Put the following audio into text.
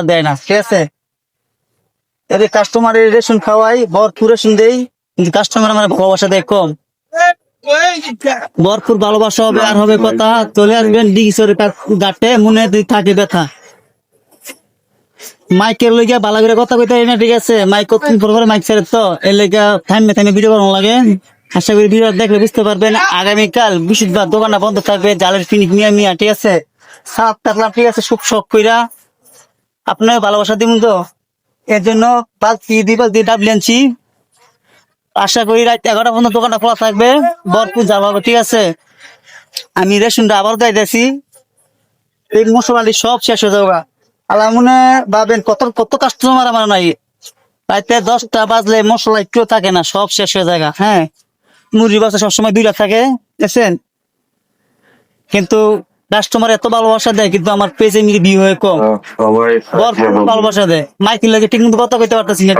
দেয় না, ঠিক আছে। এদের কাস্টমারের রেশন খাওয়াই, ভরপুর রেশন দেই, কিন্তু কাস্টমার আমার ভালোবাসা দেয় কম। ভরপুর ভালোবাসা হবে আর হবে কথা, চলে আসবেন ডিগিসরে ঘাটে, মনে থাকে ব্যথা। মাইকের লইগা ভালো করে কথা কইতে হয় না, ঠিক আছে। মাইক কতদিন পর মাইক ছেড়ে তো এর লেগা থামে থামে ভিডিও বানানো লাগে। আশা করি ভিডিও দেখলে বুঝতে পারবেন। আগামীকাল বৃহস্পতিবার দোকানটা বন্ধ থাকবে, জালের ফিনিক মিয়া, ঠিক আছে। সাপ থাকলাম, ঠিক আছে, সুখ শখ কইরা আপনার ভালোবাসা দিবেন তো, এর জন্য বালতি ডাবলি আনছি। আশা করি রাত 11টা পর্যন্ত দোকানটা খোলা থাকবে, ভরপুর জাল হবে, ঠিক আছে। আমি রেশনটা আবার গাইতেছি, এই মশলাটি সব শেষ হয়ে যাবে। আল্লাহ মনে ভাবেন কত কত কাস্টমার আমার নাই, রাতে 10টা বাজলে মশলা একটু থাকে না, সব শেষ হয়ে যায়। হ্যাঁ, মুরগি বাচ্চা সবসময় 2টা থাকে, দেখছেন। কিন্তু কাস্টমার এত ভালোবাসা দেয়, কিন্তু আমার পেজে ভিউ হয়ে কম। ভরপুর ভালোবাসা দেয়, মাইকেল লাগে ঠিক মতো কথা কইতে পারতেছি না।